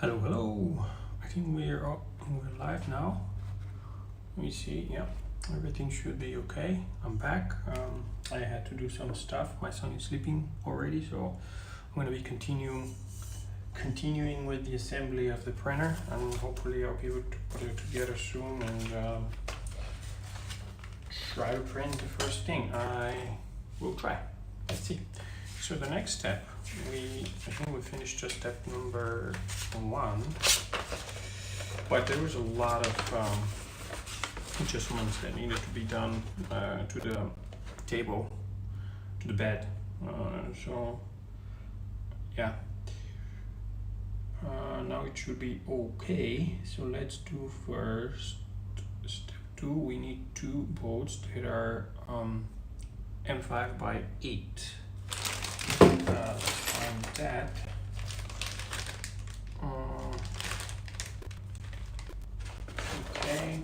Hello, hello. I think we're live now. Let me see. Yeah, everything should be okay. I'm back. I had to do some stuff. My son is sleeping already, so I'm going to be continuing with the assembly of the printer, and hopefully I'll be able to put it together soon and try to print the first thing. I will try. Let's see. So the next step, I think we finished just step number 1, but there was a lot of adjustments that needed to be done to the table, to the bed. So yeah, now it should be okay. So let's do first step 2. We need 2 boats that are M5 by 8. Let's find that. Okay.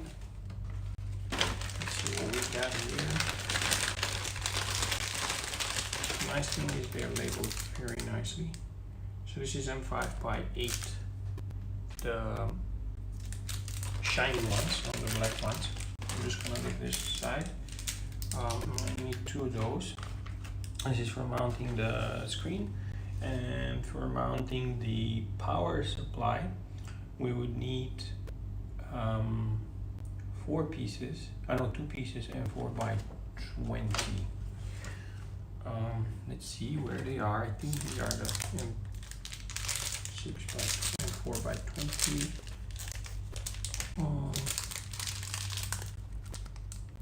Let's see what we got here. The nice thing is they're labeled very nicely. So this is M5 by 8. The shiny ones, not the black ones. I'm just gonna leave this aside. I need 2 of those. This is for mounting the screen, and for mounting the power supply we would need 4 pieces, 2 pieces M4 by 20. Let's see where they are. I think these are the M6 by M4 by 20.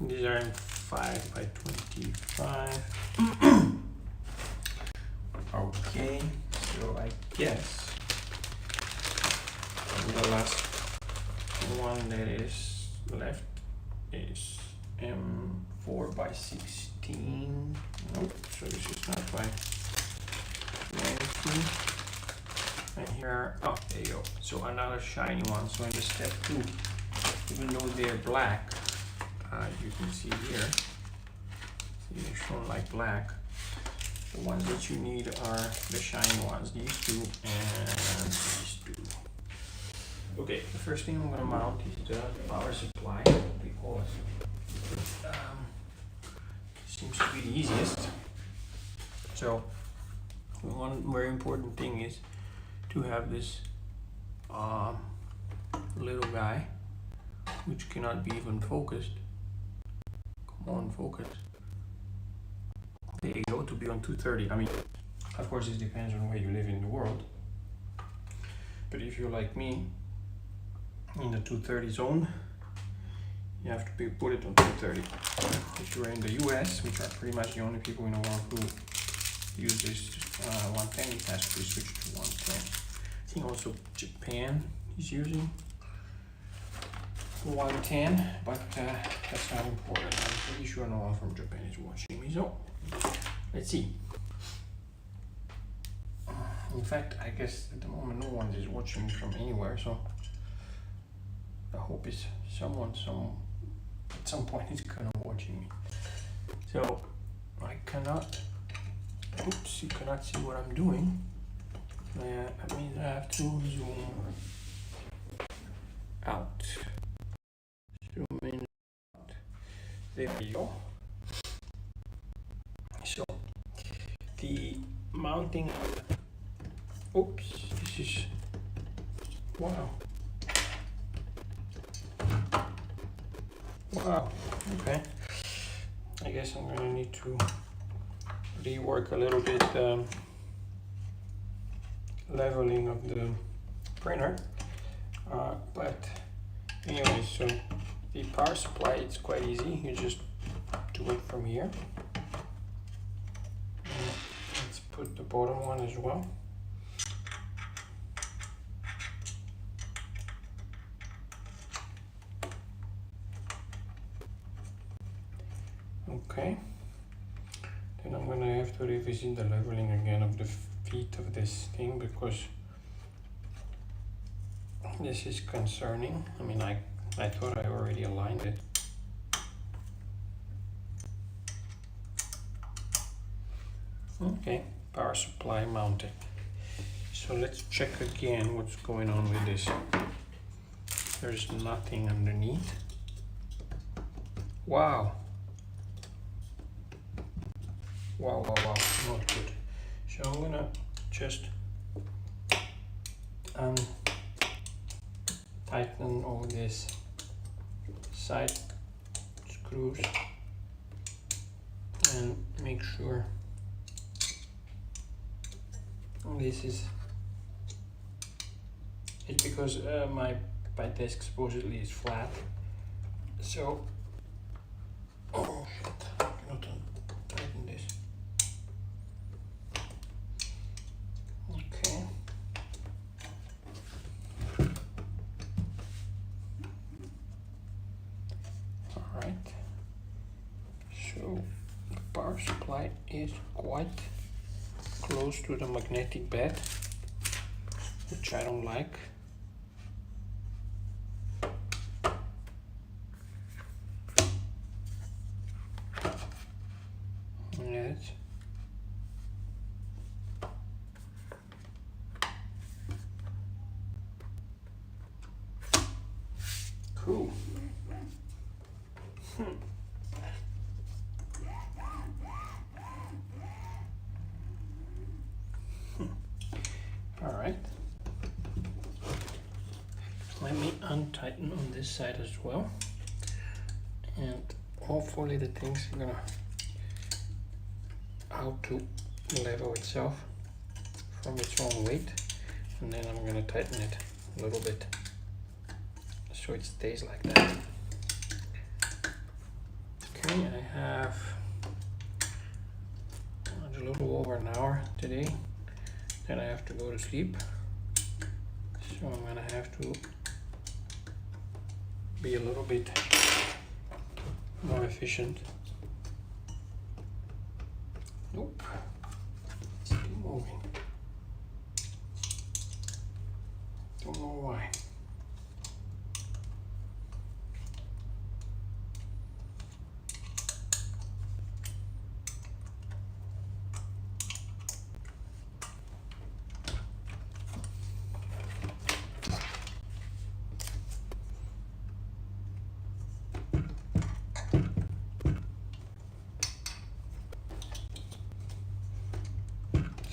These are M5 by 25. Okay, so I guess the last one that is left is M4 by 16. Nope, so this is not by 20. And here, oh, there you go. So another shiny one. So in the step 2, even though they're black, you can see here, they're shown like black. The ones that you need are the shiny ones, these 2 and these 2. Okay, the first thing I'm going to mount is the power supply, because it seems to be the easiest. So one very important thing is to have this little guy, which cannot be even focused. Come on, focus. There you go, to be on 230. I mean, of course, it depends on where you live in the world. But if you're like me, in the 230 zone, you have to put it on 230. If you're in the US, which are pretty much the only people in the world who use this 110, it has to be switched to 110. I think also Japan is using 110, but that's not important. I'm pretty sure no one from Japan is watching me, so let's see. In fact, I guess at the moment no one is watching me from anywhere, so I hope is someone at some point is gonna watching me. So I cannot, oops, you cannot see what I'm doing. That means I have to zoom out. Zoom in out. There you go. So the mounting, oops, this is, wow. Wow, okay. I guess I'm gonna need to rework a little bit leveling of the printer. But anyway, so the power supply, it's quite easy. You just do it from here. Let's put the bottom one as well. Okay, then I'm gonna have to revisit the leveling again of the feet of this thing, because this is concerning. I mean, I thought I already aligned it. Okay, power supply mounted. So let's check again what's going on with this. There's nothing underneath. Wow. Wow, not good. So I'm gonna just tighten all these side screws and make sure this is, it's because my desk supposedly is flat, so oh shit, I cannot tighten this. Okay. Alright. So the power supply is quite close to the magnetic bed, which I don't like. Yes. Cool. All right. Let me untighten on this side as well, and hopefully the thing's gonna how to level itself from its own weight, and then I'm gonna tighten it a little bit so it stays like that. Okay, I have a little over an hour today, then I have to go to sleep, so I'm gonna have to be a little bit more efficient. Nope, it's still moving. Don't know why.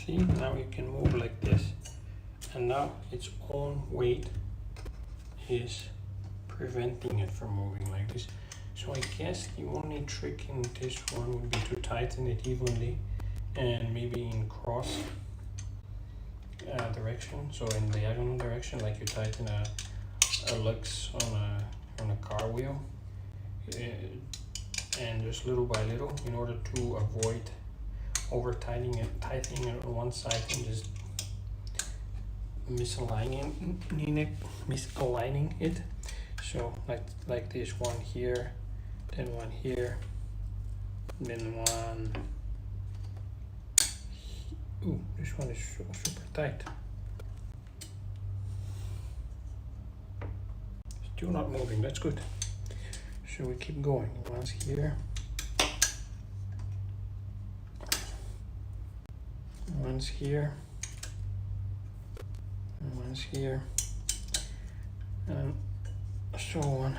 See, now you can move like this, and now its own weight is preventing it from moving like this. So I guess the only trick in this one would be to tighten it evenly and maybe in cross direction, so in diagonal direction, like you tighten a lux on a car wheel, and just little by little, in order to avoid over tightening it on one side and just misaligning it. So like this one here, then one here, then one. Ooh, this one is super tight. Still not moving, that's good. So we keep going. One's here. One's here. And one's here. And so on.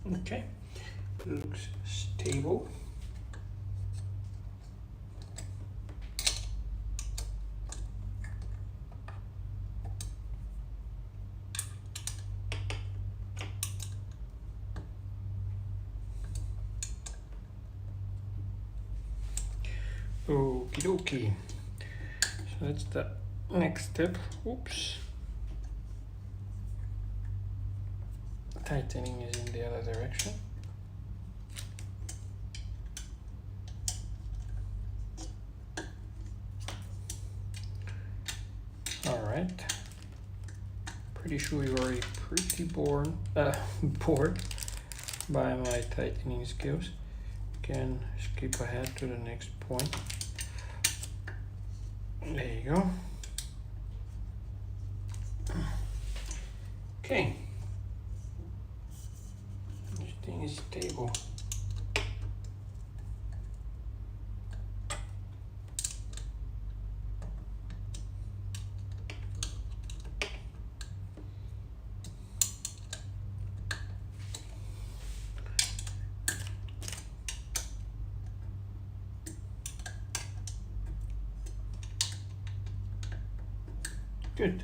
Okay, looks stable. Okie dokie. So that's the next step. Oops. Tightening is in the other direction. All right. Pretty sure you're already pretty bored by my tightening skills. Can skip ahead to the next point. There you go. Okay. This thing is stable. Good.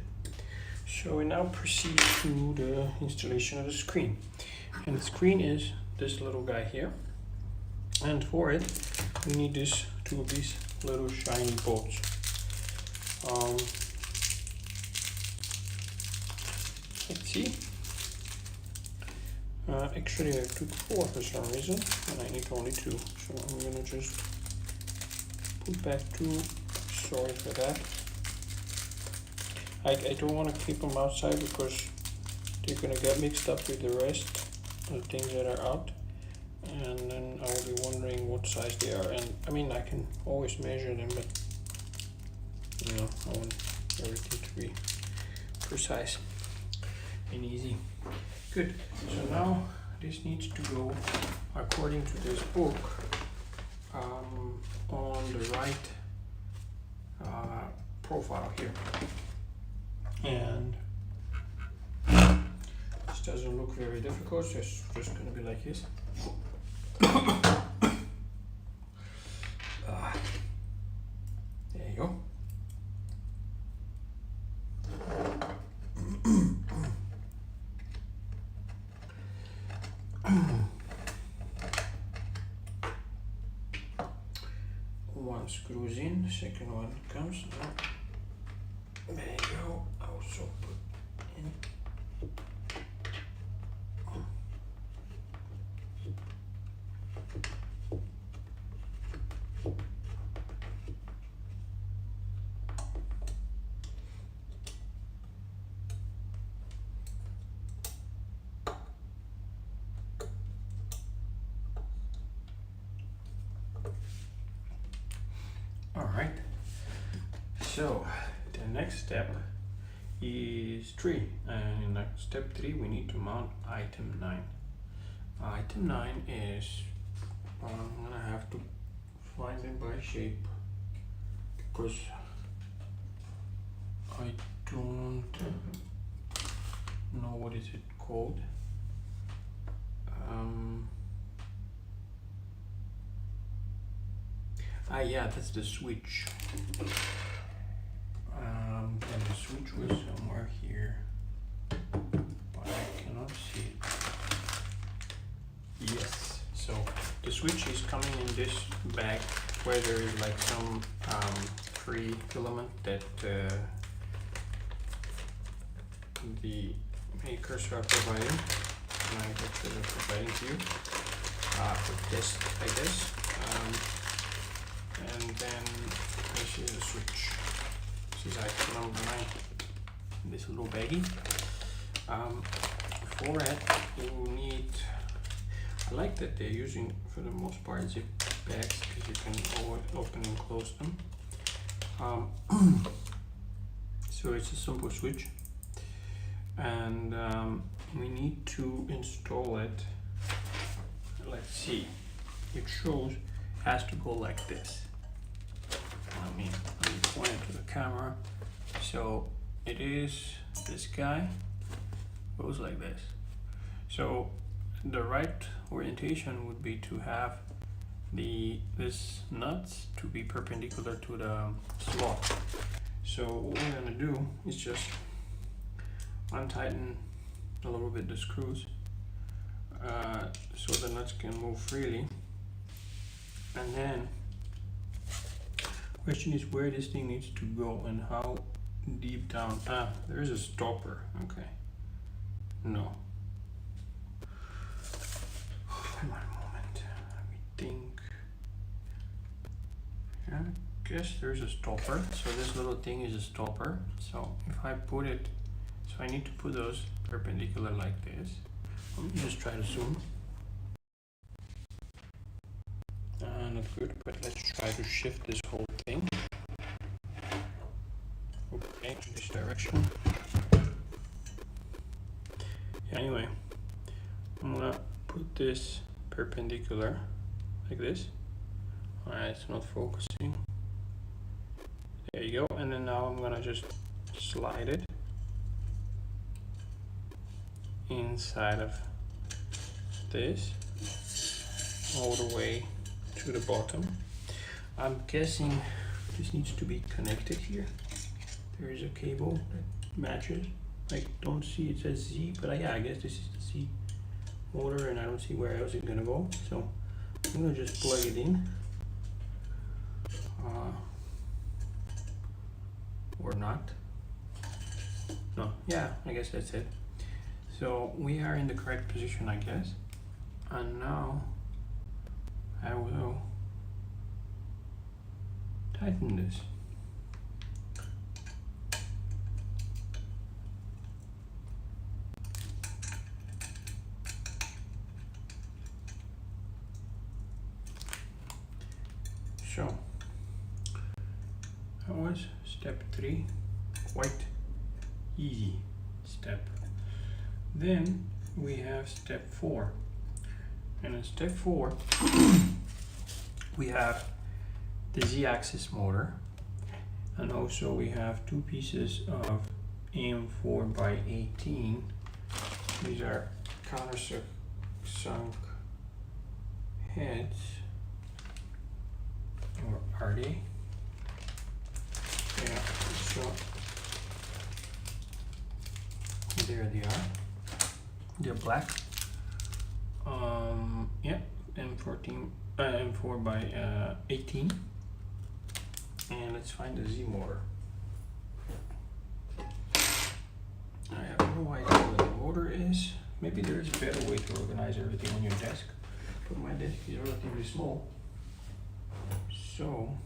So we now proceed to the installation of the screen. And the screen is this little guy here. And for it, we need two of these little shiny bolts. Let's see. Actually, I took 4 for some reason, and I need only 2. So I'm gonna just put back 2. Sorry for that. I don't want to keep them outside because they're going to get mixed up with the rest of the things that are out, and then I will be wondering what size they are. And I mean, I can always measure them, but you know, I want everything to be precise and easy. Good. So now this needs to go according to this book on the right profile here. And this doesn't look very difficult, so it's just going to be like this. There you go. One screws in, the second one comes now. There you go. Also put in. All right. So the next step is 3, and in step 3 we need to mount item 9. Item 9 is, I'm gonna have to find it by shape because I don't know what is it called. Yeah, that's the switch. And the switch was somewhere here, but I cannot see it. Yes, so the switch is coming in this bag where there is like some free filament that the makers are providing, manufacturers are providing to you for test, I guess. And then this is the switch. This is item number 9, this little baggie. For it, you need, I like that they're using, for the most part, zip bags because you can always open and close them. So it's a simple switch, and we need to install it. Let's see, it shows has to go like this. Let me point it to the camera. So it is, this guy goes like this. So the right orientation would be to have this nuts to be perpendicular to the slot. So what we're gonna do is just untighten a little bit the screws so the nuts can move freely. And then question is where this thing needs to go and how deep down. There is a stopper. Okay. No. Come on a moment. Let me think. Yeah, I guess there's a stopper. So this little thing is a stopper. So if I put it, so I need to put those perpendicular like this. Let me just try to zoom. not good, but let's try to shift this whole thing. Okay, to this direction. Anyway, I'm gonna put this perpendicular like this. Alright, it's not focusing. There you go, and then now I'm gonna just slide it inside of this all the way to the bottom. I'm guessing this needs to be connected here. There is a cable that matches. I don't see it says Z, but yeah, I guess this is the Z motor, and I don't see where else it's gonna go. So I'm gonna just plug it in, or not. No, yeah, I guess that's it. So we are in the correct position, I guess. And now I will tighten this. So that was step 3, quite easy step. Then we have step 4, and in step 4 we have the Z-axis motor, and also we have 2 pieces of AM4x18. These are countersunk heads, or are they? Yeah, so there they are. They're black. Yeah, M4x18. And let's find the Z motor. I have no idea what the motor is. Maybe there is a better way to organize everything on your desk, but my desk is relatively small. So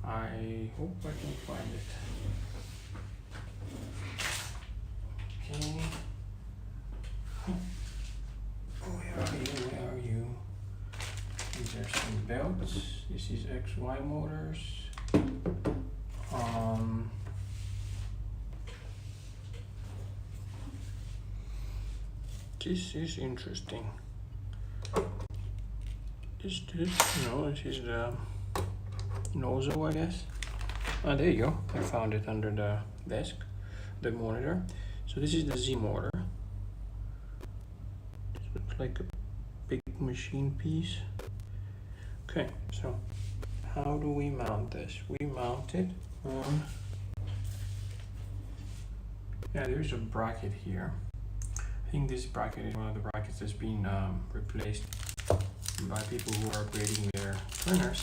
I hope I can find it. Okay. Where are you? Where are you? These are some belts. This is XY motors. This is interesting. Is this? No, this is the nozzle, I guess. Ah, there you go. I found it under the desk, the monitor. So this is the Z motor. This looks like a big machine piece. Okay, so how do we mount this? We mount it on, yeah, there's a bracket here. I think this bracket is one of the brackets that's been replaced by people who are upgrading their printers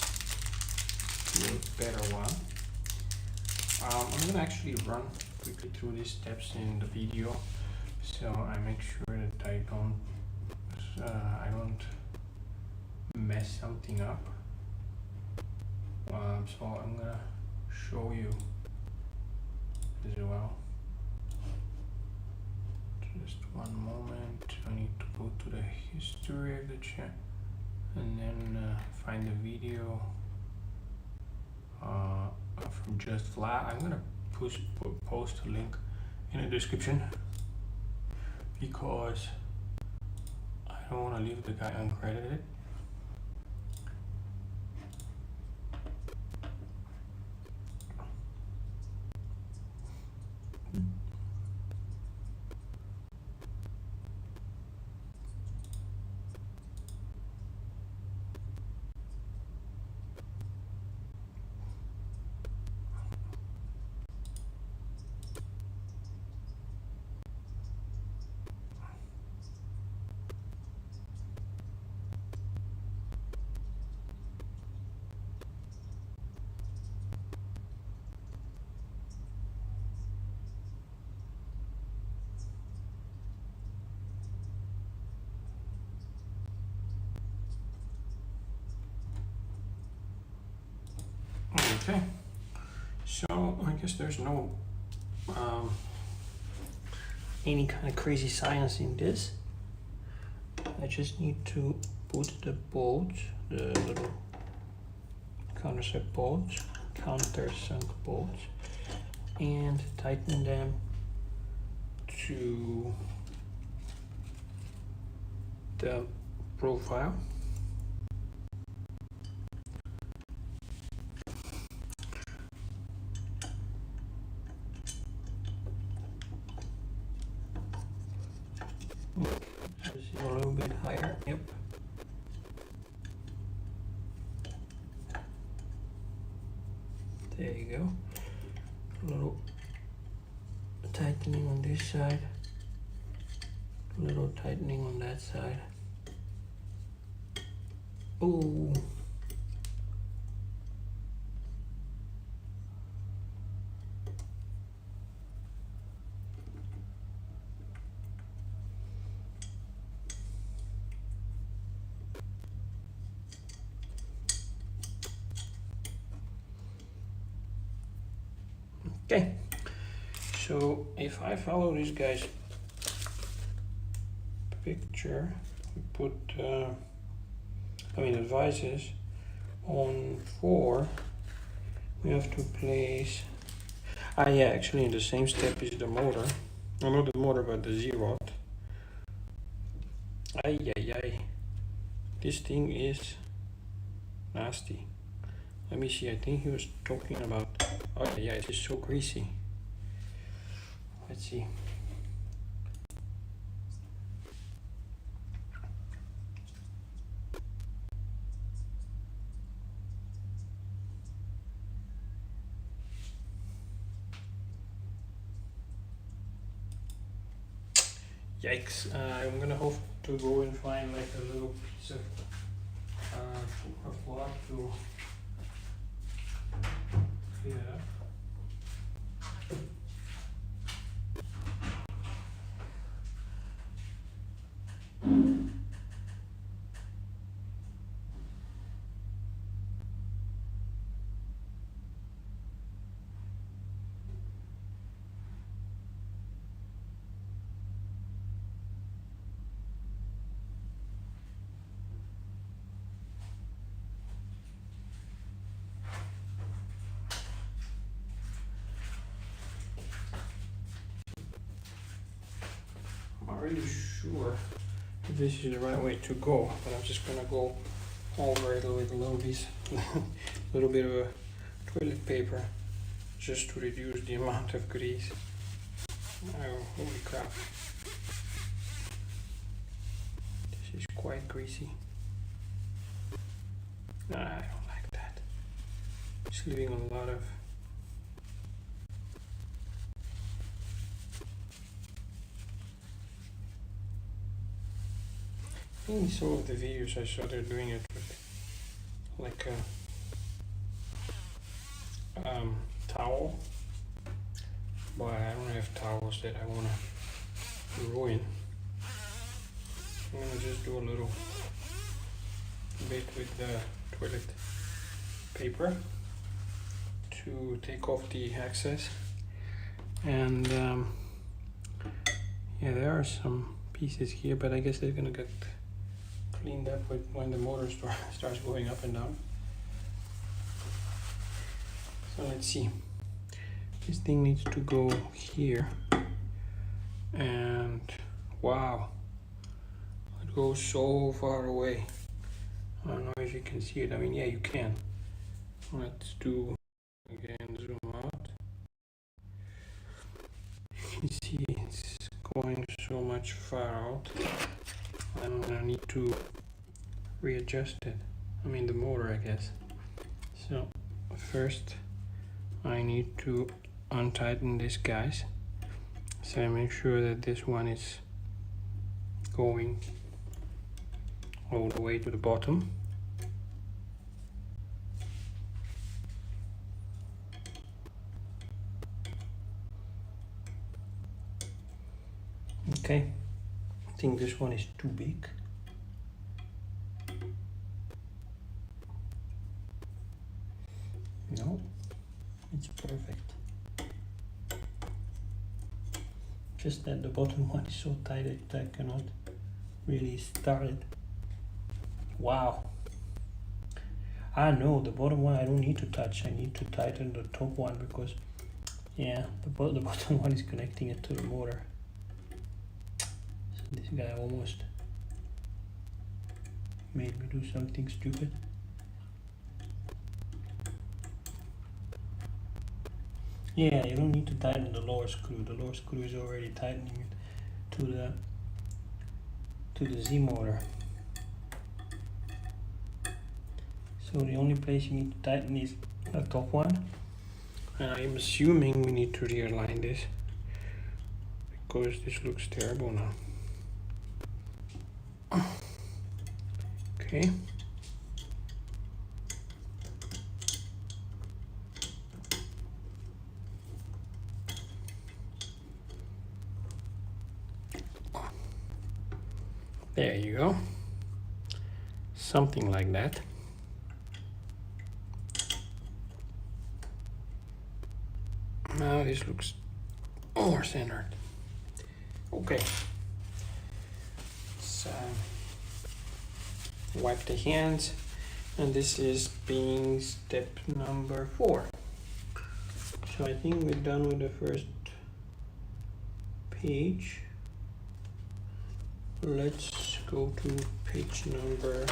to a better one. I'm gonna actually run quickly through these steps in the video, so I make sure that I don't mess something up. So I'm gonna show you as well. Just one moment. I need to go to the history of the chat and then find the video from Just Flat. I'm gonna post a link in the description because I don't want to leave the guy uncredited. Okay, so I guess there's no any kind of crazy science in this. I just need to put the bolts the little countersunk bolts, and tighten them to the profile. Just a little bit higher. Yep. There you go. A little tightening on this side. A little tightening on that side. Ooh. Okay, so if I follow this guy's picture, we put, advice is on 4, we have to place, actually in the same step is the motor, not the motor but the Z-rod. This thing is nasty. Let me see, I think he was talking about, it's just so greasy. Let's see. Yikes, I'm gonna have to go and find like a little piece of cloth to clean it up. I'm not really sure if this is the right way to go, but I'm just gonna go over it with a little bit of a toilet paper just to reduce the amount of grease. Oh, holy crap. This is quite greasy. Nah, I don't like that. It's leaving a lot of in some of the videos I saw they're doing it with like a towel, but I don't have towels that I want to ruin. I'm gonna just do a little bit with the toilet paper to take off the excess, and yeah, there are some pieces here, but I guess they're gonna get cleaned up with when the motor starts going up and down. So let's see. This thing needs to go here, and wow, it goes so far away. I don't know if you can see it. I mean, yeah, you can. Let's do again, zoom out. You see it's going so much far out. I'm gonna need to readjust it. I mean the motor, I guess. So first I need to untighten this, guys. So I make sure that this one is going all the way to the bottom. Okay, I think this one is too big. No, it's perfect. Just that the bottom one is so tight that I cannot really start it. Wow, No, the bottom one I don't need to touch. I need to tighten the top one because, yeah, the bottom one is connecting it to the motor. So this guy almost made me do something stupid. Yeah, you don't need to tighten the lower screw. The lower screw is already tightening it to the Z motor. So the only place you need to tighten is the top one. And I'm assuming we need to realign this because this looks terrible now. Okay. There you go. Something like that. Now this looks more centered. Okay. So wipe the hands, and this is being step number 4. So I think we're done with the first page. Let's go to page number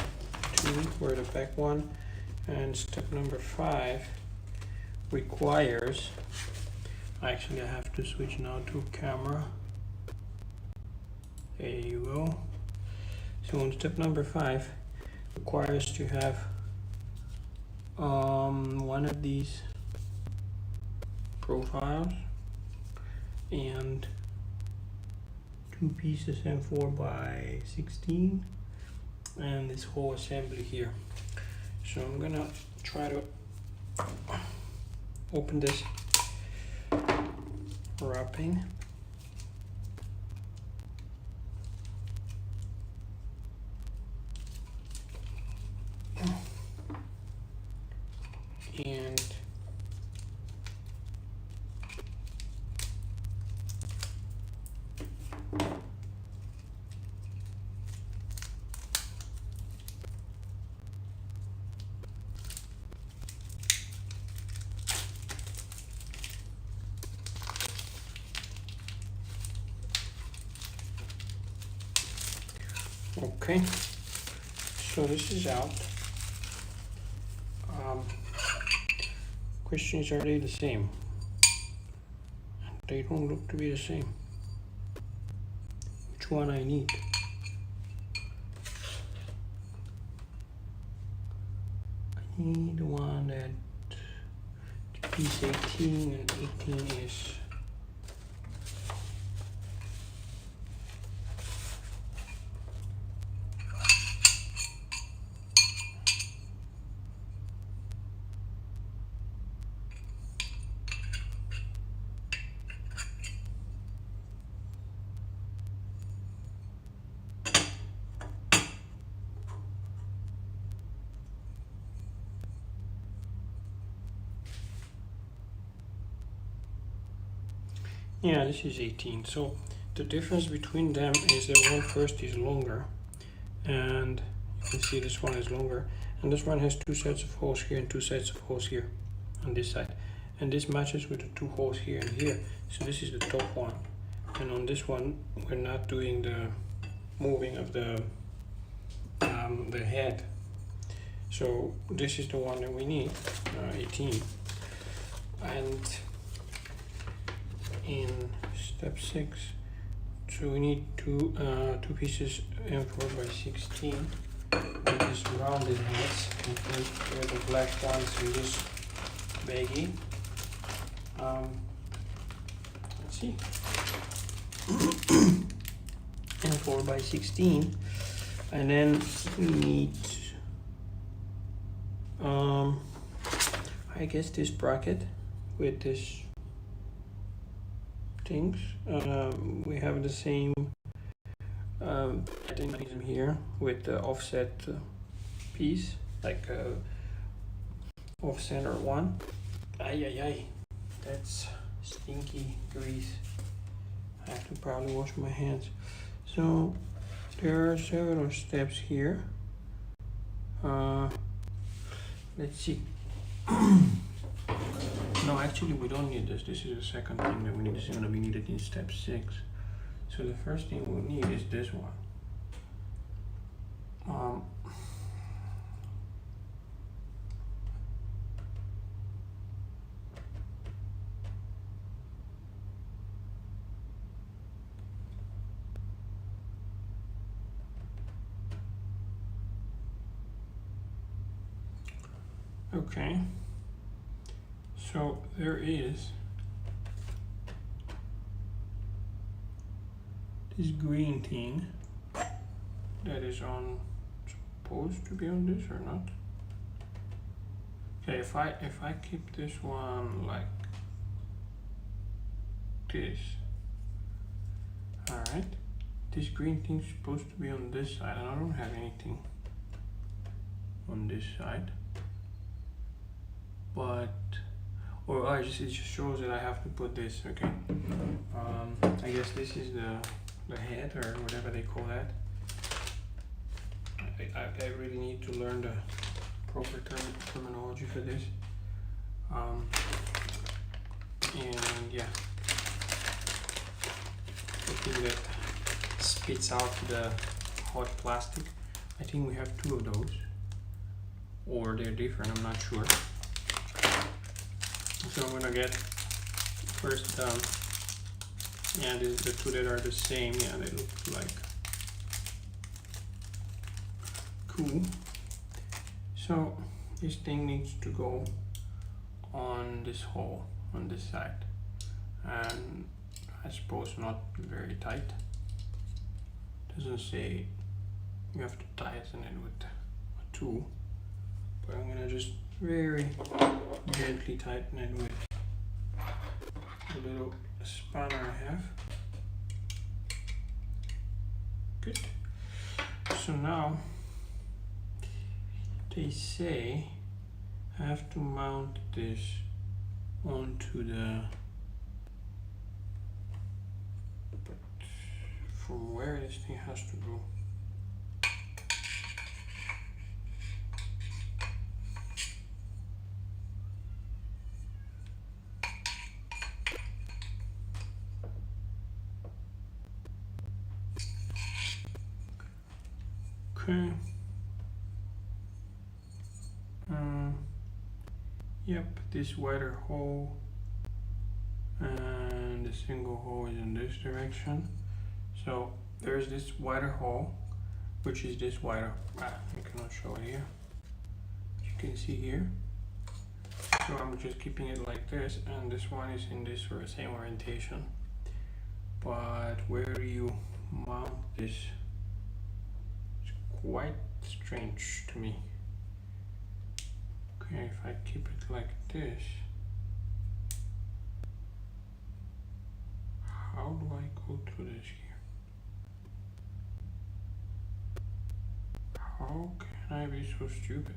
2 for the back one, and step number 5 requires, actually I have to switch now to camera. There you go. So on step number 5 requires to have one of these profiles and 2 pieces M4 by 16 and this whole assembly here. So I'm gonna try to open this wrapping. And okay, so this is out. Questions, are they the same? They don't look to be the same. Which one I need? I need the one that piece 18 and 18 is. Yeah, this is 18. So the difference between them is that one first is longer, and you can see this one is longer, and this one has 2 sets of holes here and 2 sets of holes here on this side, and this matches with the 2 holes here and here. So this is the top one, and on this one we're not doing the moving of the head. So this is the one that we need, 18. And in step 6, so we need two pieces M4 by 16 with this rounded heads, and put the black ones in this baggie. Let's see. M4 by 16, and then we need I guess this bracket with this things. We have the same mechanism here with the offset piece, like off center one. Ay, that's stinky grease. I have to probably wash my hands. So there are several steps here. let's see. No, actually we don't need this. This is the second thing that we need. This is gonna be needed in step 6. So the first thing we need is this one. Okay, so there is this green thing that is on, supposed to be on this or not. Okay, if I keep this one like this, all right, this green thing's supposed to be on this side, and I don't have anything on this side. But, or it just shows that I have to put this, okay. I guess this is the head or whatever they call that. I really need to learn the proper terminology for this. And yeah, the thing that spits out the hot plastic. I think we have 2 of those, or they're different, I'm not sure. So I'm gonna get first, yeah, this is the 2 that are the same. Yeah, they look like cool. So this thing needs to go on this hole on this side, and I suppose not very tight. Doesn't say you have to tighten it with a tool, but I'm gonna just very gently tighten it with a little spanner I have. Good. So now they say I have to mount this onto the, but from where this thing has to go. Okay. Yep, this wider hole and the single hole is in this direction. So there's this wider hole, which is this wider. I cannot show it here. You can see here. So I'm just keeping it like this, and this one is in this sort of same orientation. But where you mount this, quite strange to me. Okay, if I keep it like this, how do I go through this here? How can I be so stupid?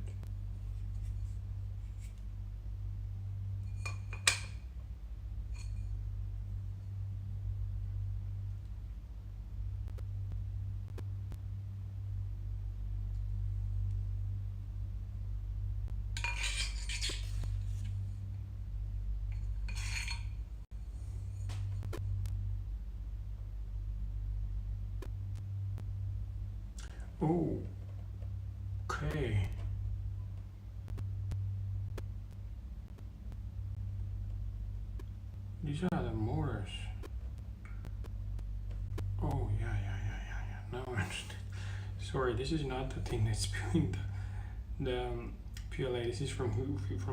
Oh, okay. These are the motors. Oh, yeah. Now I understand. Sorry, this is not the thing that's spewing the PLA. This is from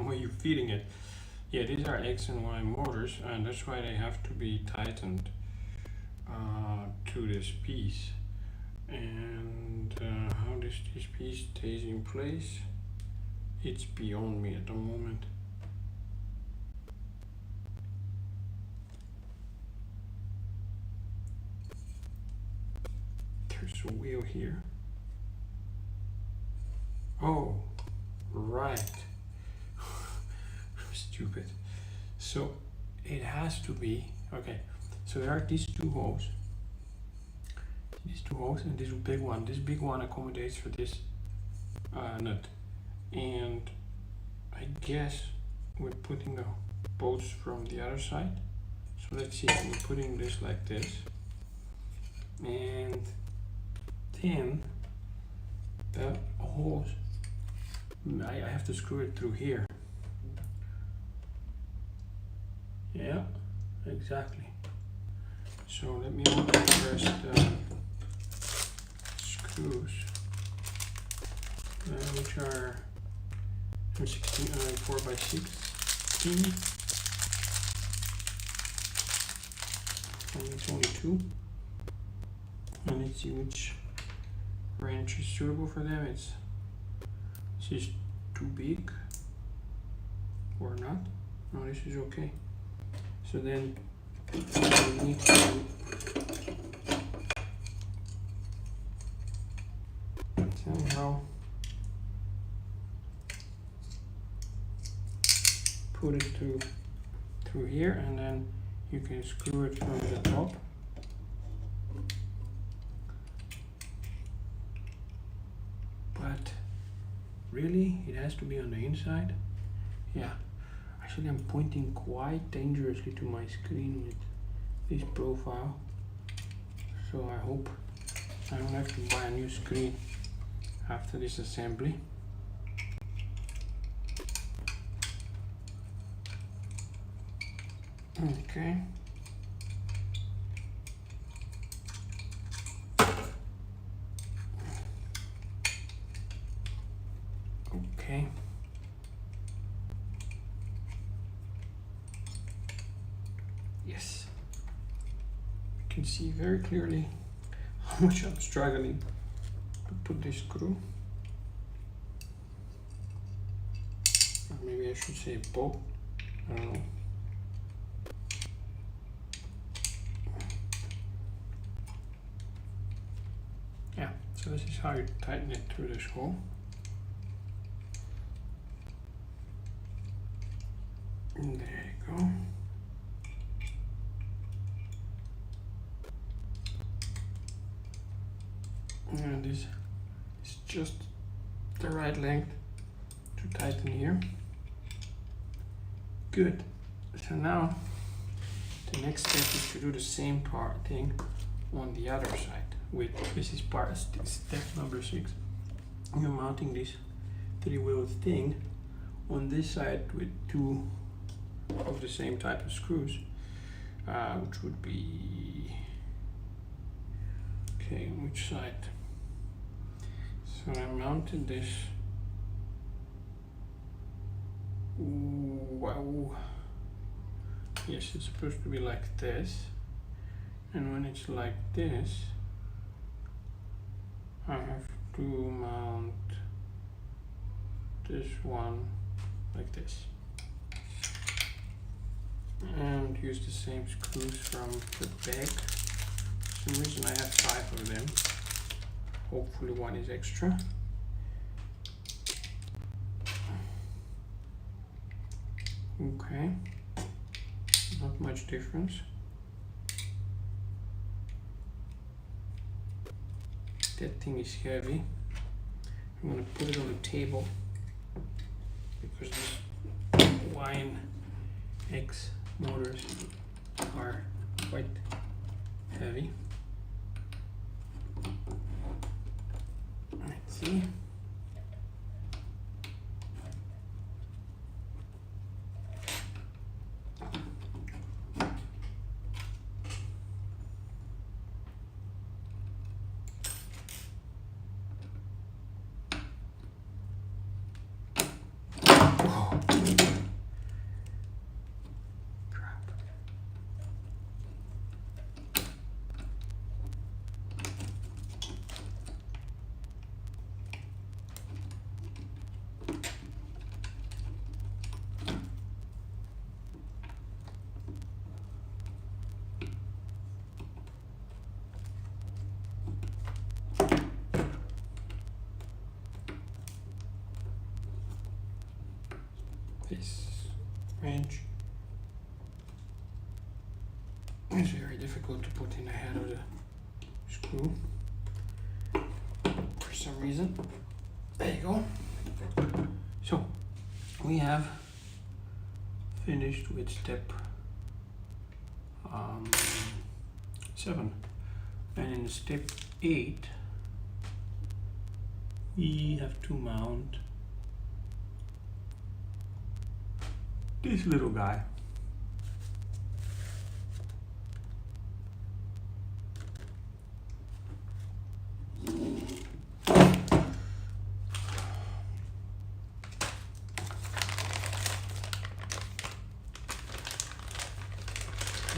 where you're feeding it. Yeah, these are X and Y motors, and that's why they have to be tightened to this piece. And how this piece stays in place, it's beyond me at the moment. There's a wheel here. Oh, right. Stupid. So it has to be, okay, so there are these 2 holes. These 2 holes and this big one. This big one accommodates for this nut, and I guess we're putting the bolts from the other side. So let's see, we're putting this like this, and then the holes, I have to screw it through here. Yeah, exactly. So let me open first the screws, which are 4x16, and it's only 2. And let's see which wrench is suitable for them. This is too big or not. No, this is okay. So then we need to somehow put it through here, and then you can screw it from the top. But really, it has to be on the inside. Yeah, actually I'm pointing quite dangerously to my screen with this profile, so I hope I don't have to buy a new screen after this assembly. Okay. Okay. Yes. You can see very clearly how much I'm struggling to put this screw. Or maybe I should say bolt. I don't know. Yeah, so this is how you tighten it through this hole. And there you go. And this is just the right length to tighten here. Good. So now the next step is to do the same thing on the other side. This is step number 6. You're mounting this 3-wheel thing on this side with 2 of the same type of screws, which would be, okay, which side? So I mounted this. Wow. Yes, it's supposed to be like this, and when it's like this, I have to mount this one like this, and use the same screws from the back. For some reason I have 5 of them. Hopefully one is extra. Okay, not much difference. That thing is heavy. I'm gonna put it on the table because these Lion X motors are quite heavy. Let's see. This wrench is very difficult to put in the head of the screw for some reason. There you go. So we have finished with step 7, and in step 8 we have to mount this little guy.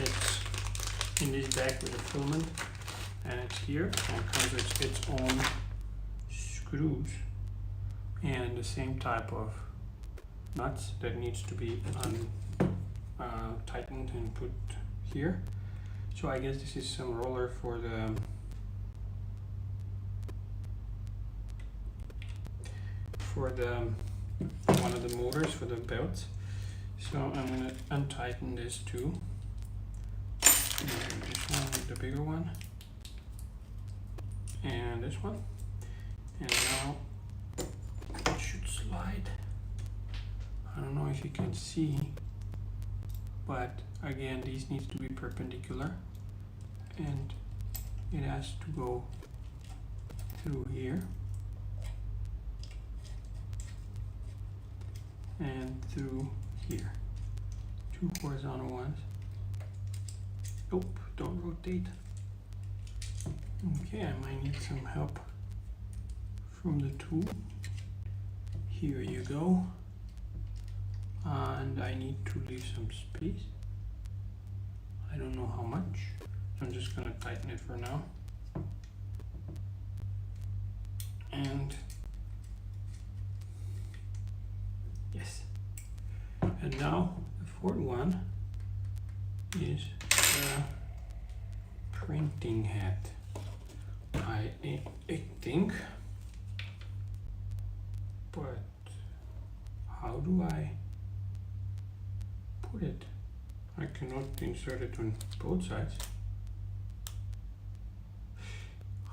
It's in this bag with a filament, and it's here, and it comes with its own screws and the same type of nuts that needs to be tightened and put here. So I guess this is some roller for the one of the motors for the belts. So I'm gonna untighten this too. And this one, the bigger one, and this one, and now it should slide. I don't know if you can see, but again these needs to be perpendicular, and it has to go through here and through here. 2 horizontal ones. Nope, don't rotate. Okay, I might need some help from the tool. Here you go. And I need to leave some space. I don't know how much. I'm just gonna tighten it for now. And yes. And now the fourth one is the printing head. I think, but how do I put it? I cannot insert it on both sides.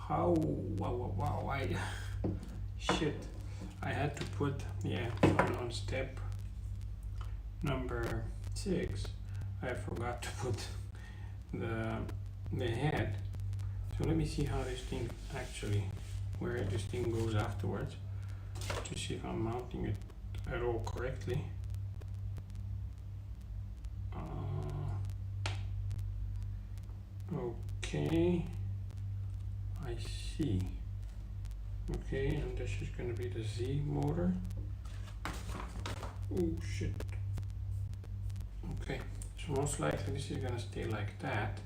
How? Wow, shit. I had to put, yeah, on step number 6, I forgot to put the head. So let me see how this thing actually, where this thing goes afterwards, to see if I'm mounting it at all correctly. Okay, I see. Okay, and this is going to be the Z motor. Oh shit. Okay, so most likely this is going to stay like that,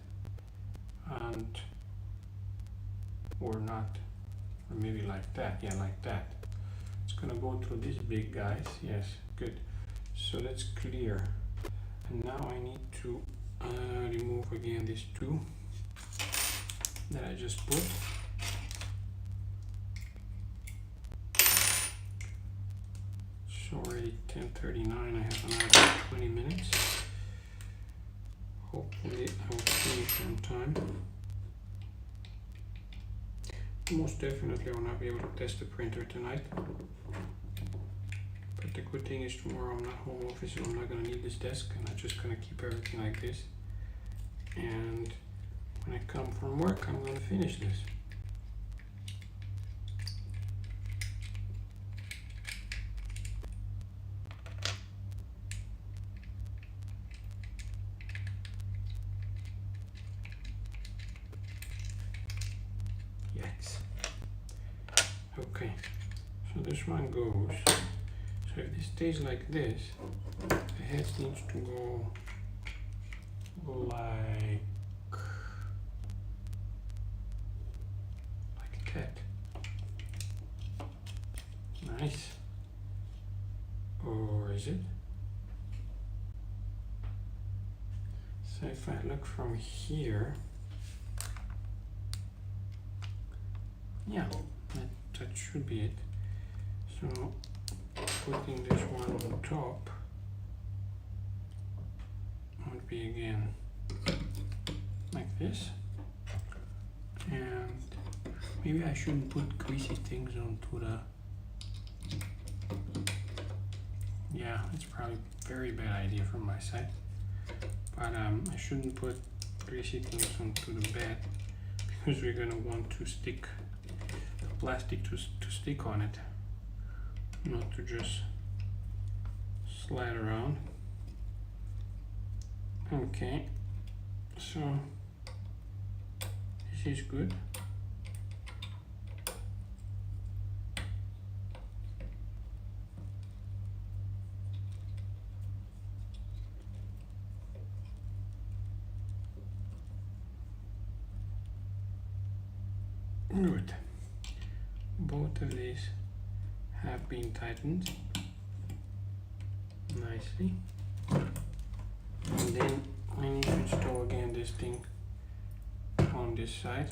and or not, or maybe like that. Yeah, like that. It's going to go through these big guys. Yes, good. So that's clear. And now I need to remove again these 2 that I just put. It's already 10:39. I have another 20 minutes. Hopefully I will finish on time. Most definitely I will not be able to test the printer tonight. But the good thing is tomorrow I'm not home office, so I'm not going to need this desk, and I'm just going to keep everything like this. And when I come from work, I'm going to finish this. Yes. Okay, so this one goes. So if this stays like this, the head needs to go like that. Nice. Or is it? So if I look from here, yeah, that should be it. So putting this one on top would be again like this, and maybe I shouldn't put greasy things onto the, yeah, it's probably a very bad idea from my side. But I shouldn't put greasy things onto the bed because we're gonna want to stick the plastic to stick on it, not to just slide around. Okay, so this is good. Good. Both of these have been tightened nicely. And then I need to install again this thing on this side.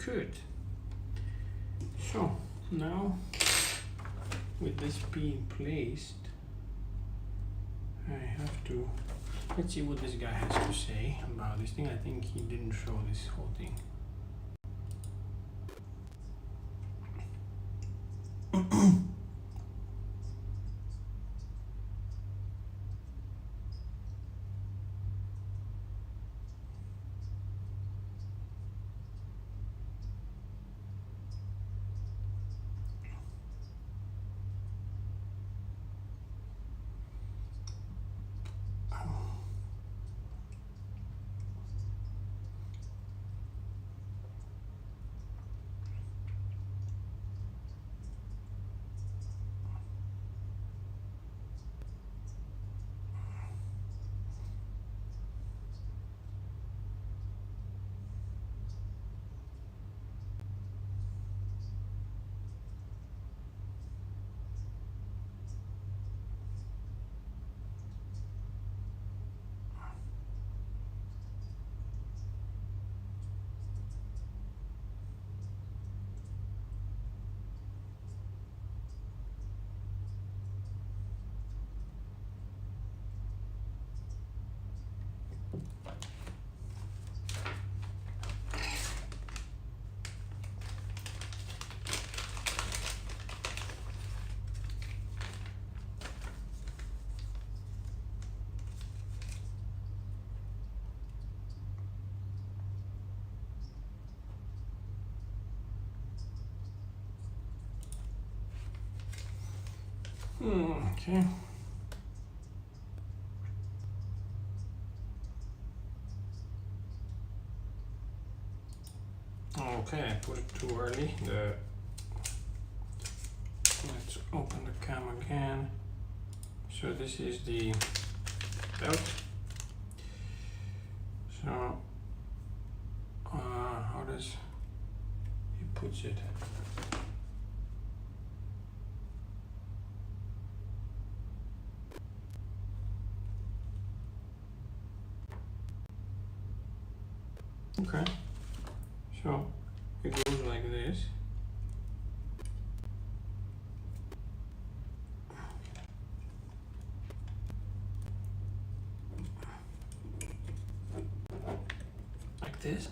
Good. So now with this being placed, I have to, let's see what this guy has to say about this thing. I think he didn't show this whole thing. Okay. Okay, I put it too early. Let's open the cam again. So this is the belt. So how does he puts it? Okay, so it goes like this. Like this.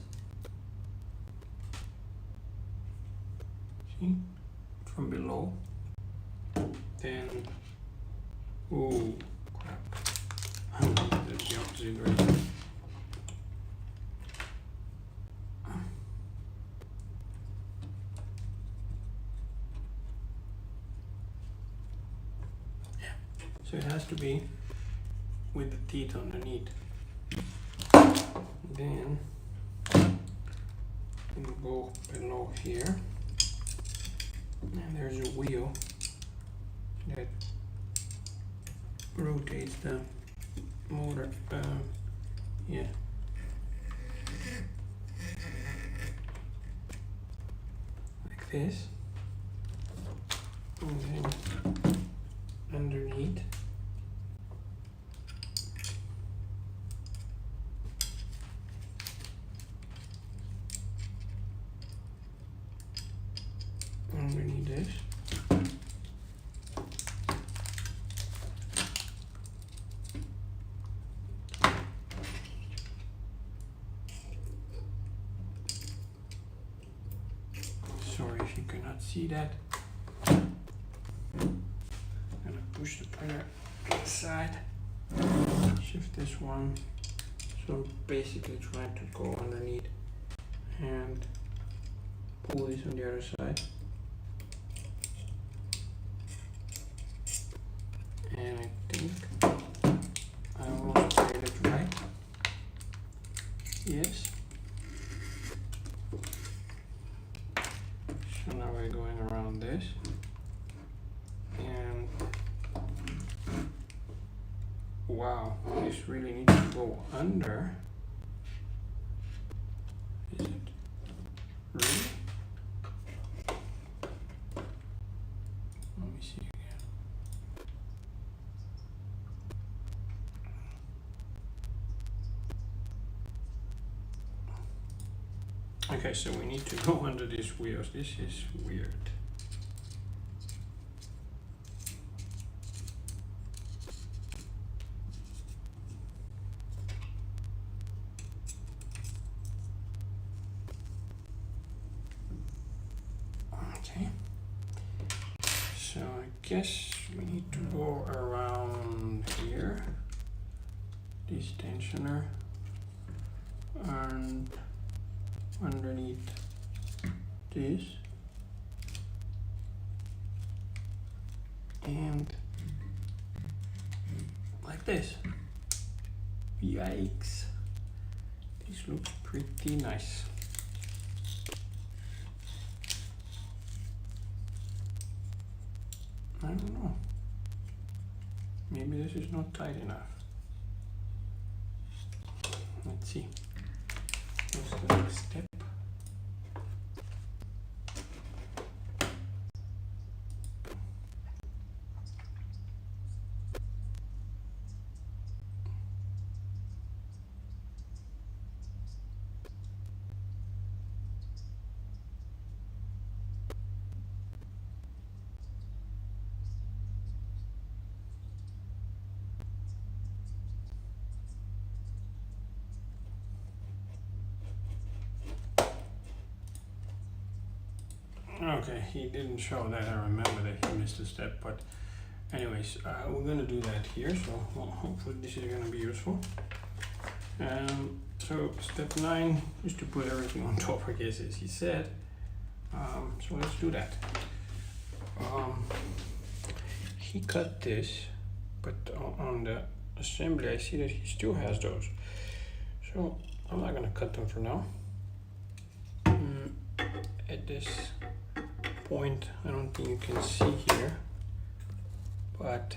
See? From below. Then, oh crap. That's the opposite way. So it has to be with the teeth underneath. Then we'll go below here, and there's a wheel that rotates the motor. Yeah. this. And then underneath. Underneath this. Sorry if you cannot see that. I'm gonna push the printer inside. Shift this one. So basically trying to go underneath and pull this on the other side. And I think I almost did it right. Yes. So now we're going around this. And wow, this really needs to go under. Is it? Really? Let me see again. Okay, so we need to go under these wheels. This is weird. Okay. So I guess we need to go around here. This tensioner. And underneath this, and like this. Yikes, this looks pretty nice. I don't know, maybe this is not tight enough. Let's see. What's the next step? Okay, he didn't show that. I remember that he missed a step, but anyways, we're gonna do that here, so hopefully this is gonna be useful. So step 9 is to put everything on top, I guess, as he said. So let's do that. He cut this, but on the assembly I see that he still has those. So I'm not gonna cut them for now. At this point, I don't think you can see here, but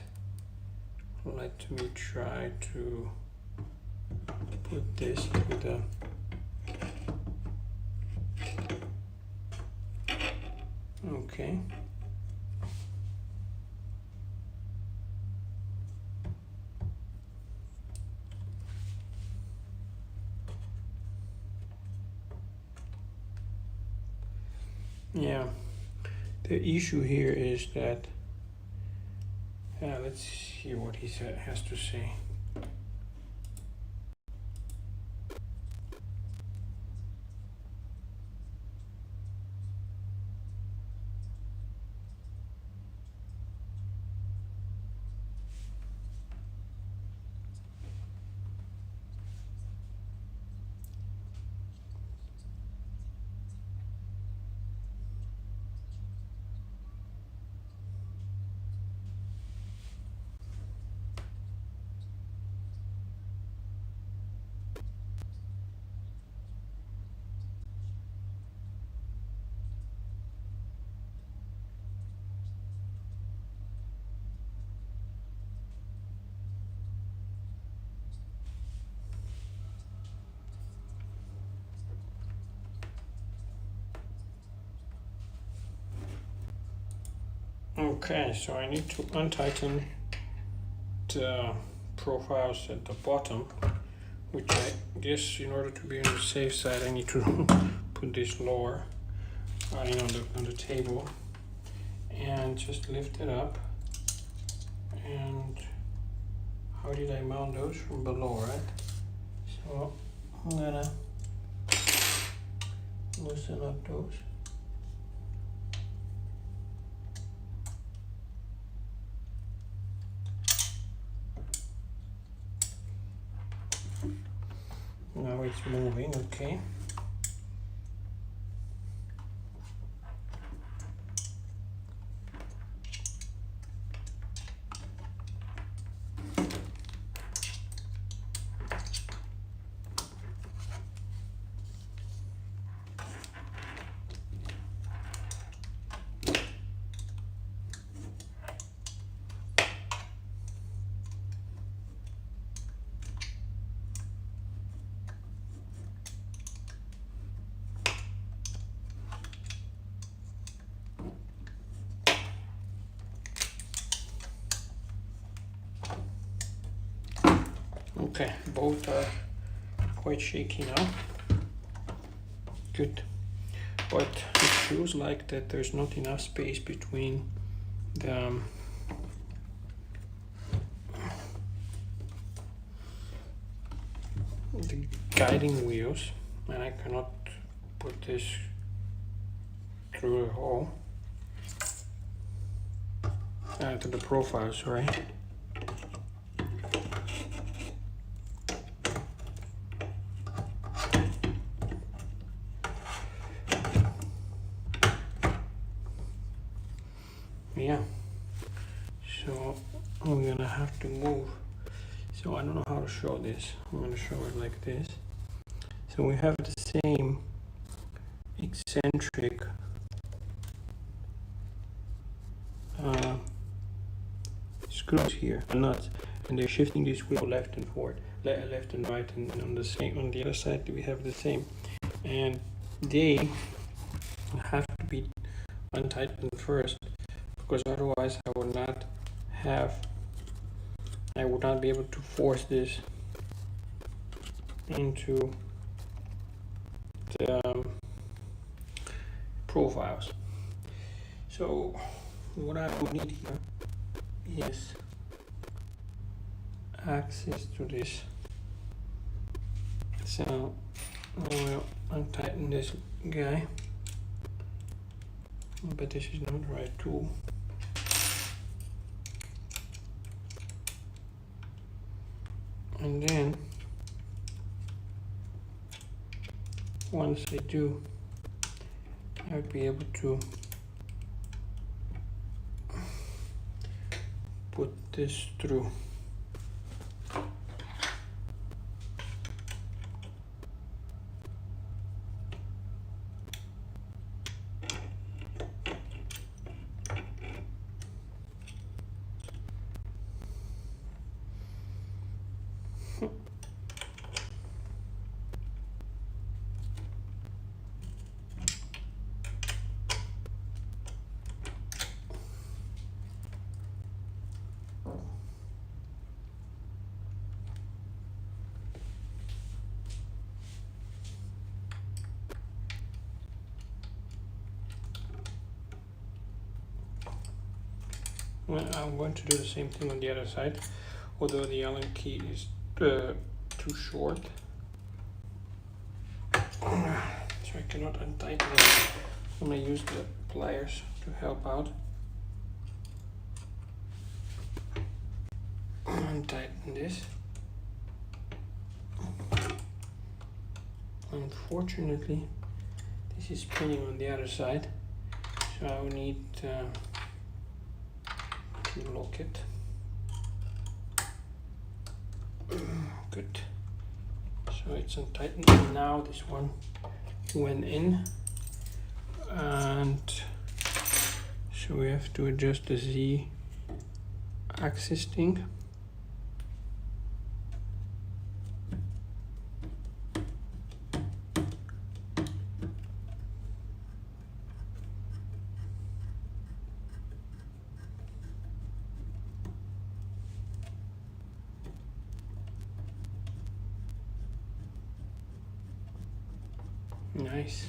let me try to put this with the okay. Yeah, the issue here is that let's see what he has to say. Okay, so I need to untighten the profiles at the bottom, which I guess in order to be on the safe side I need to put this lower on the table and just lift it up. And how did I mount those? From below, right? So I'm gonna loosen up those. Now it's moving, okay. Okay, both are quite shaky now. Good. But it feels like that there's not enough space between the guiding wheels, and I cannot put this through the hole to the profile, sorry. Yeah, so I'm gonna have to move. So I don't know how to show this. I'm gonna show it like this. So we have the same eccentric screws here, nuts, and they're shifting this wheel left and forward, left and right, and on the other side we have the same, and they have to be untightened first, because otherwise I would not be able to force this into the profiles. So what I would need here is access to this. So I will untighten this guy, but this is not the right tool. And then once I do, I'll be able to put this through. Well, I'm going to do the same thing on the other side, although the Allen key is too short, so I cannot untighten it. I'm going to use the pliers to help out. Untighten this. Unfortunately, this is spinning on the other side, so I will need to lock it. Good. So it's untightened, and now this one went in, and so we have to adjust the Z axis thing. nice.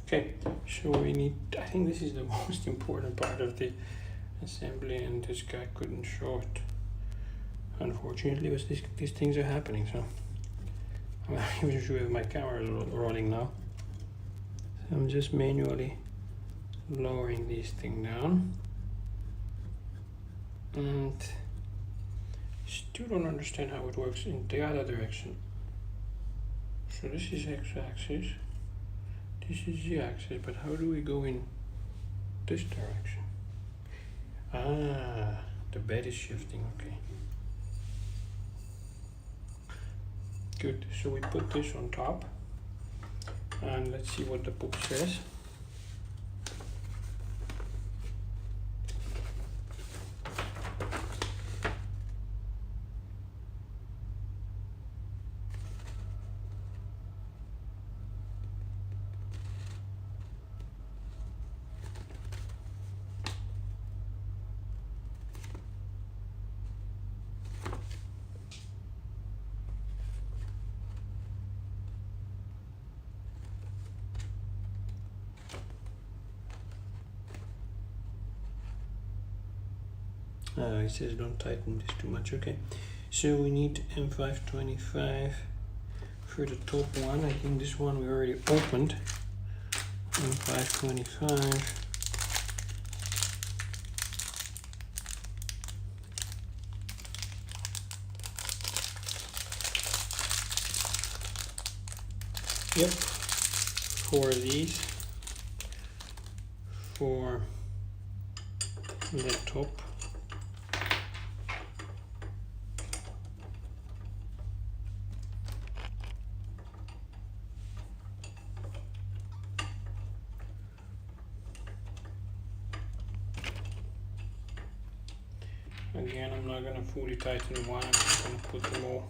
Okay, so we need, I think this is the most important part of the assembly, and this guy couldn't show it. Unfortunately, but these things are happening, so I'm not even sure if my camera is rolling now. So I'm just manually lowering this thing down, and still don't understand how it works in the other direction. So this is x-axis, this is z-axis, but how do we go in this direction? Ah, the bed is shifting, okay. Good, so we put this on top, and let's see what the book says. It says don't tighten this too much. Okay, so we need M525 for the top one. I think this one we already opened. M525. Yep, for these, for the top. Again, I'm not gonna fully tighten one, I'm just gonna put them all.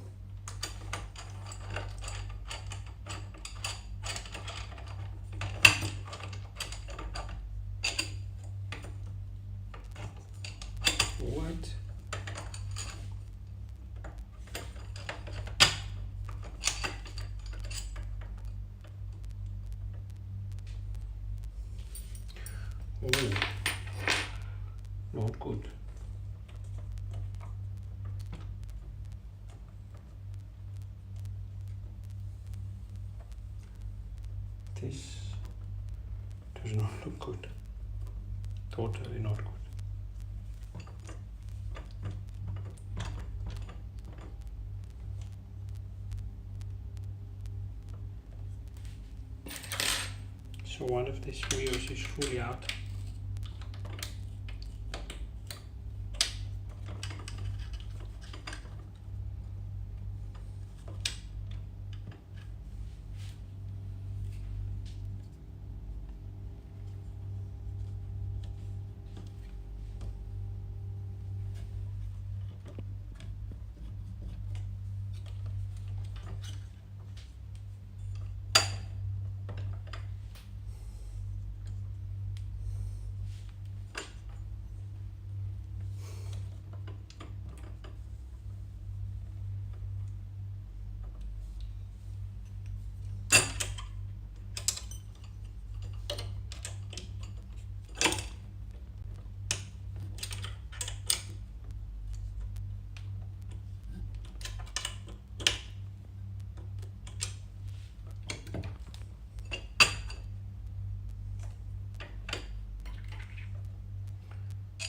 What? Oh, not good. This does not look good. Totally not good. So one of these wheels is fully out.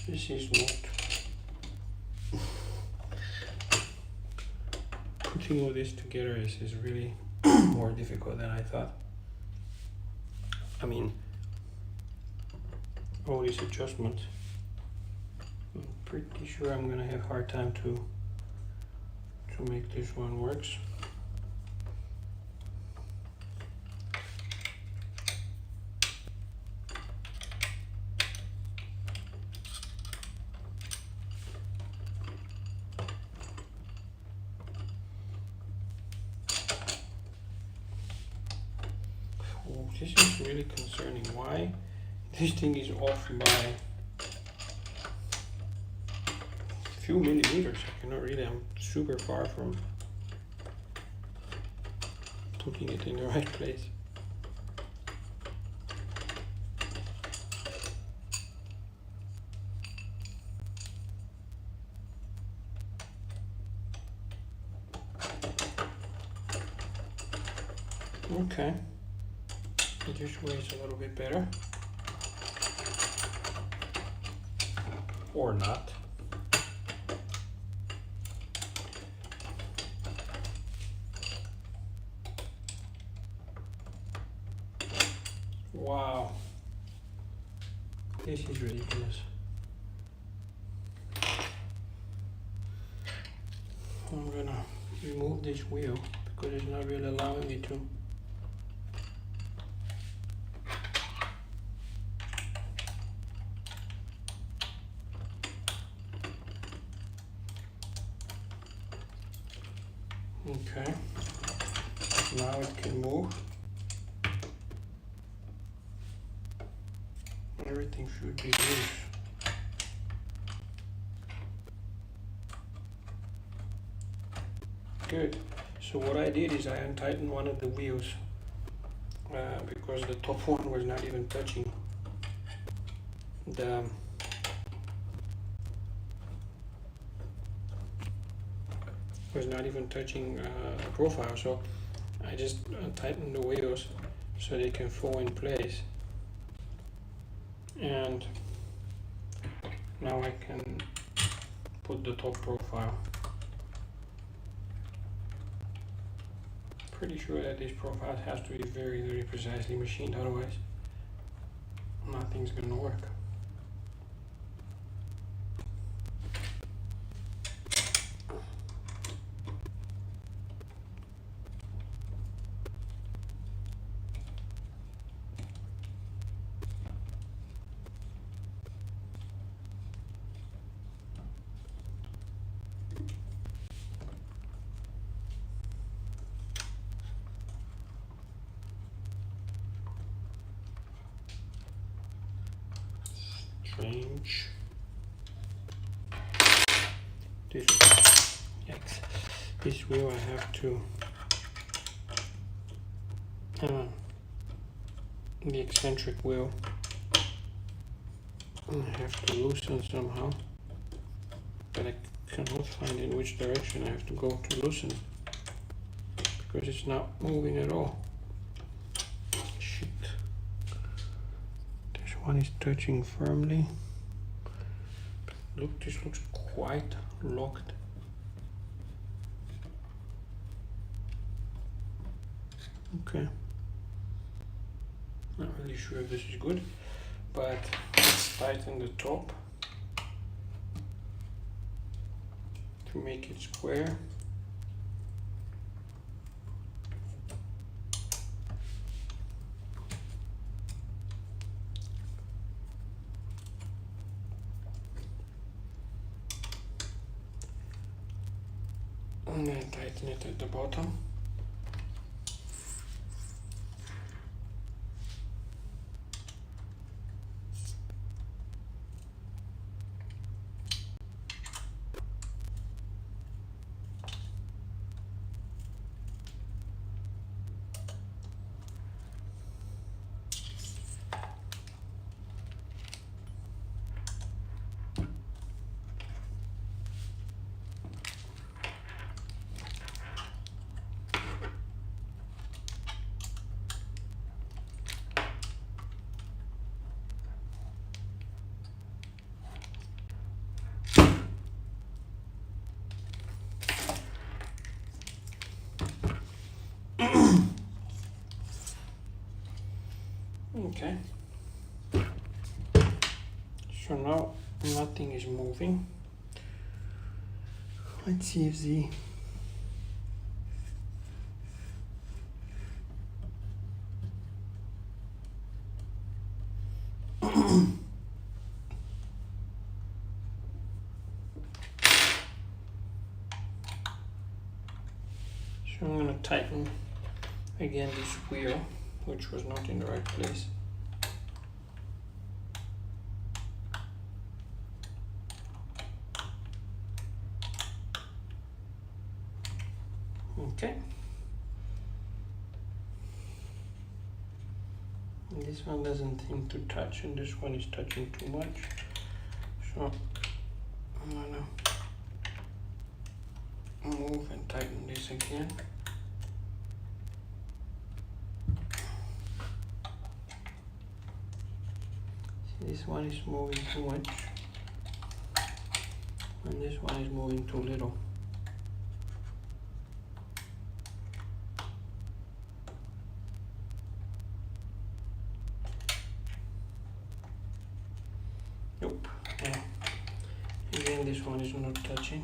This is not, putting all this together is really more difficult than I thought. I mean, all these adjustments, I'm pretty sure I'm gonna have a hard time to make this one works. Oh, this is really concerning. Why this thing is off by few millimeters. I cannot really, I'm super far from putting it in the right place. Okay, this way is a little bit better, or not. Wow, this is ridiculous. I'm gonna remove this wheel because it's not really allowing me to. Okay, now it can move. Everything should be loose. Good. So what I did is I untightened one of the wheels because the top one was not even touching the profile. So I just untightened the wheels so they can fall in place. And now I can put the top profile. Pretty sure that this profile has to be very, very precisely machined, otherwise nothing's gonna work. Strange. This wheel I have to the eccentric wheel I have to loosen somehow, but I cannot find in which direction I have to go to loosen it because it's not moving at all. Shit. This one is touching firmly. Look, this looks quite locked. Okay. Not really sure if this is good, but let's tighten the top to make it square. And then tighten it at the bottom. Okay, so now nothing is moving. Let's see if the so I'm going to tighten again this wheel, which was not in the right place. Okay. And this one doesn't seem to touch, and this one is touching too much. So I'm gonna move and tighten this again. See, this one is moving too much, and this one is moving too little. Nope. Yeah. Again, this one is not touching.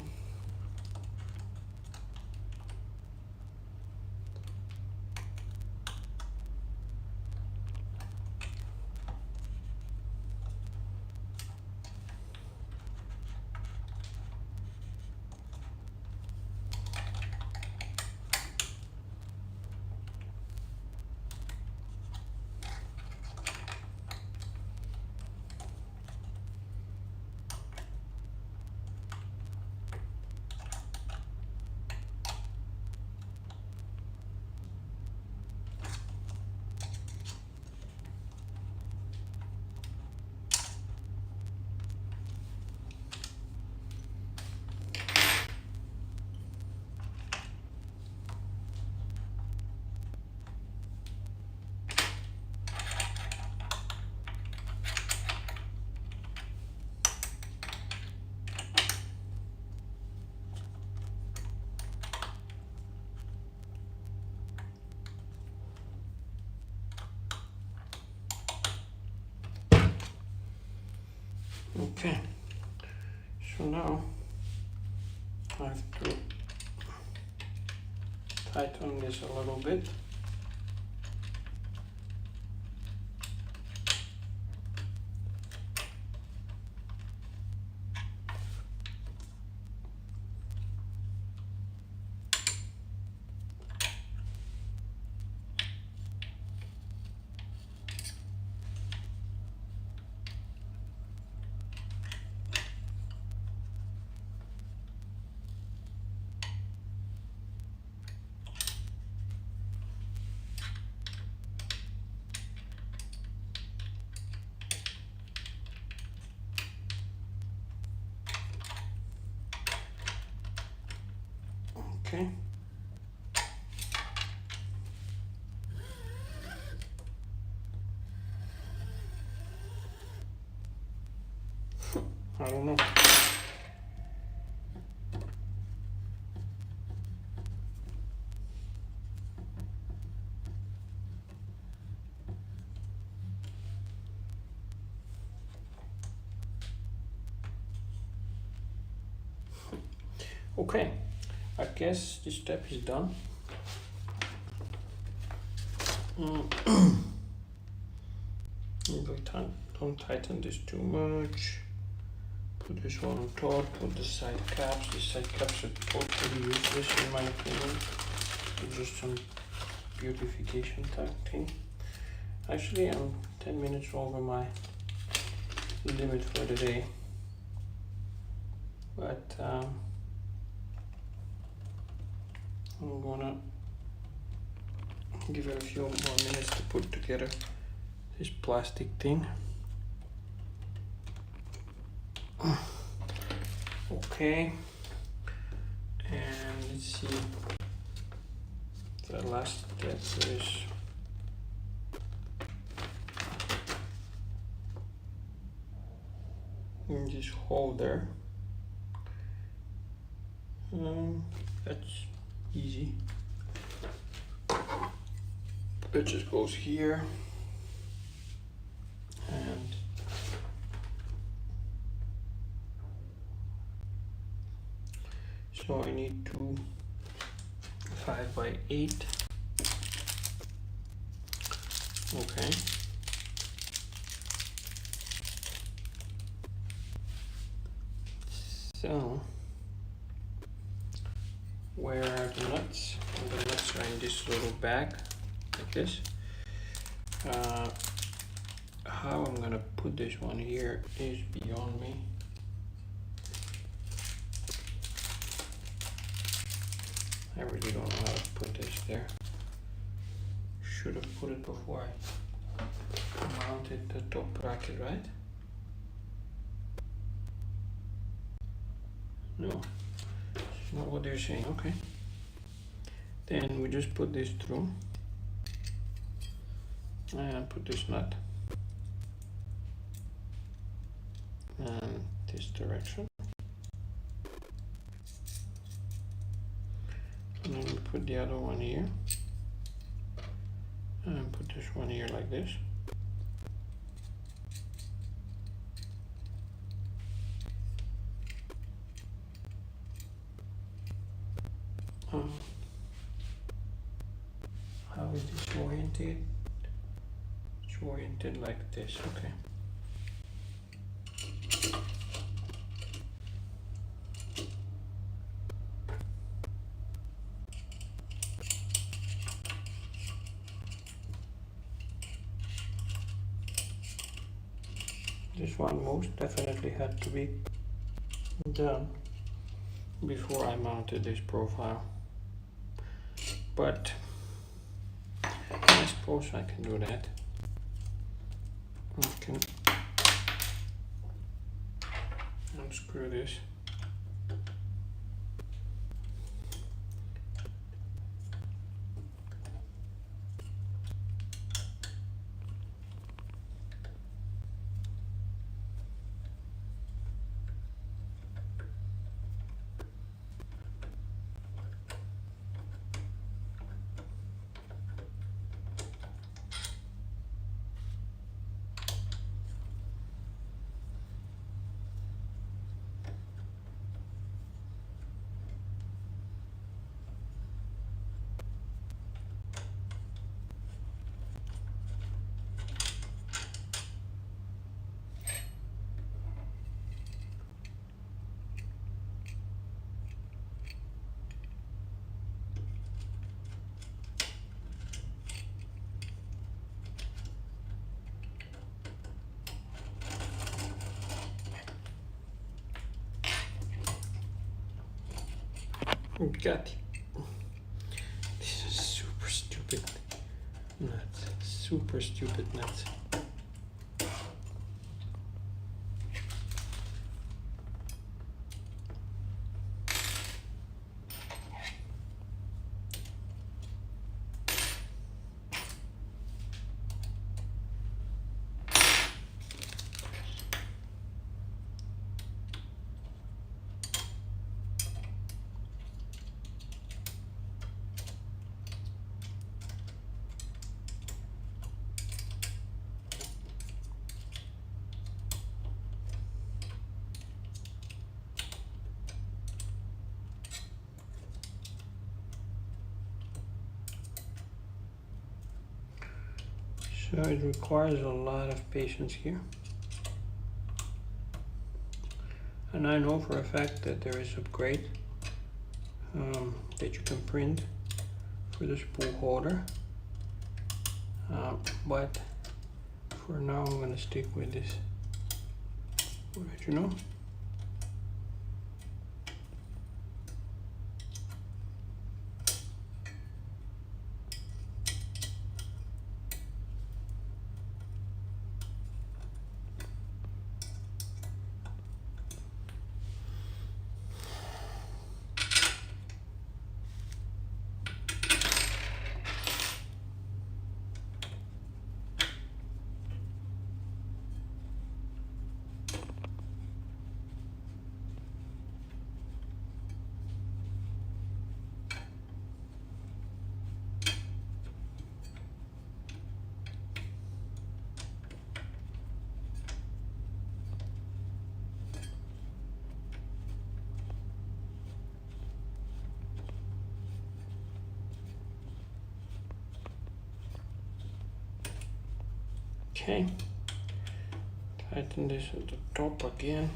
Okay, so now I have to tighten this a little bit. Okay. I don't know. Okay, I guess this step is done. Don't tighten this too much. Put this one on top, put the side caps. The side caps are totally useless in my opinion. It's just some beautification type thing. Actually, I'm 10 minutes over my limit for the day. But I'm gonna give it a few more minutes to put together this plastic thing. Okay, and let's see, the last step is in this holder. That's easy. It just goes here, and so I need two 5x8. Okay. So where are the nuts? And the nuts are in this little bag, like this. How I'm gonna put this one here is beyond me. I really don't know how to put this there. Should have put it before I mounted the top bracket, right? No, it's not what they're saying. Okay. Then we just put this through and put this nut and this direction. And then we put the other one here and put this one here like this. How is this oriented? It's oriented like this, okay. This one most definitely had to be done before I mounted this profile, but I suppose I can do that. I can unscrew this. Got it. This is super stupid nuts. Super stupid nuts. So it requires a lot of patience here. And I know for a fact that there is a grade that you can print for the spool holder. But for now I'm going to stick with this original. Okay, tighten this at the top again.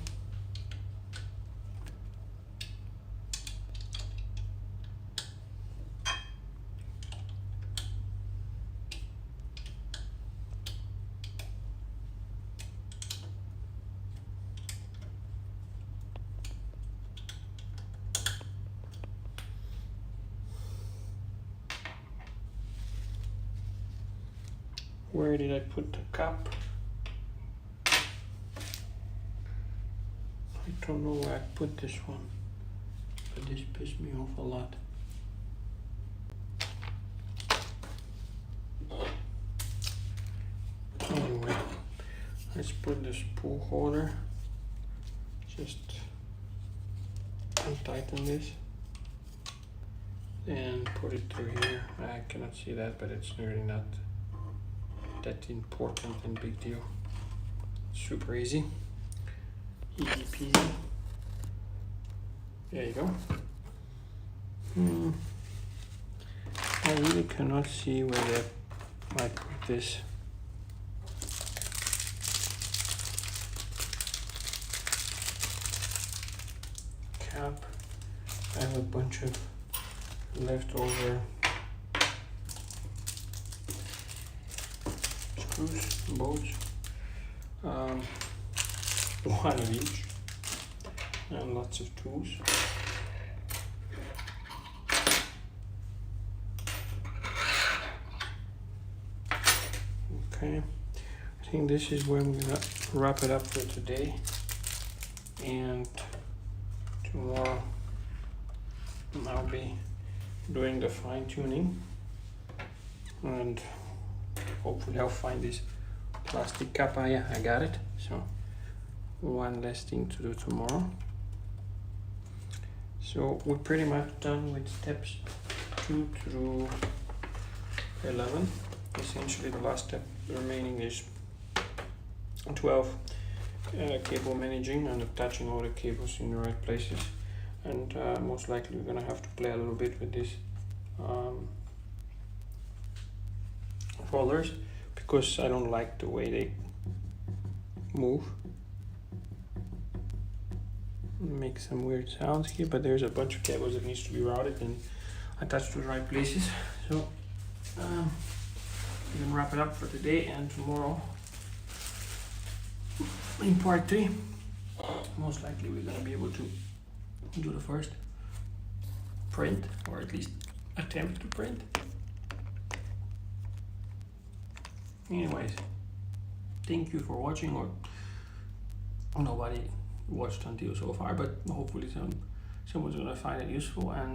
Where did I put the cap? I don't know where I put this one, but this pissed me off a lot. Anyway, let's put the spool holder, just untighten this and put it through here. I cannot see that, but it's really not that important and big deal. Super easy. Easy peasy. There you go. I really cannot see where I put this. Cap. I have a bunch of leftover screws, bolts. One of each, and lots of tools. Okay, I think this is where I'm gonna wrap it up for today, and tomorrow I'll be doing the fine tuning, and hopefully I'll find this plastic cap. Yeah, I got it. So one less thing to do tomorrow. So we're pretty much done with steps 2 through 11. Essentially the last step remaining is 12, cable managing and attaching all the cables in the right places. And most likely we're gonna have to play a little bit with these rollers, because I don't like the way they move. Make some weird sounds here, but there's a bunch of cables that needs to be routed and attached to the right places. So I'm gonna wrap it up for today, and tomorrow in part 3 most likely we're gonna be able to do the first print, or at least attempt to print. Anyways, thank you for watching, or nobody watched until so far, but hopefully someone's gonna find it useful, and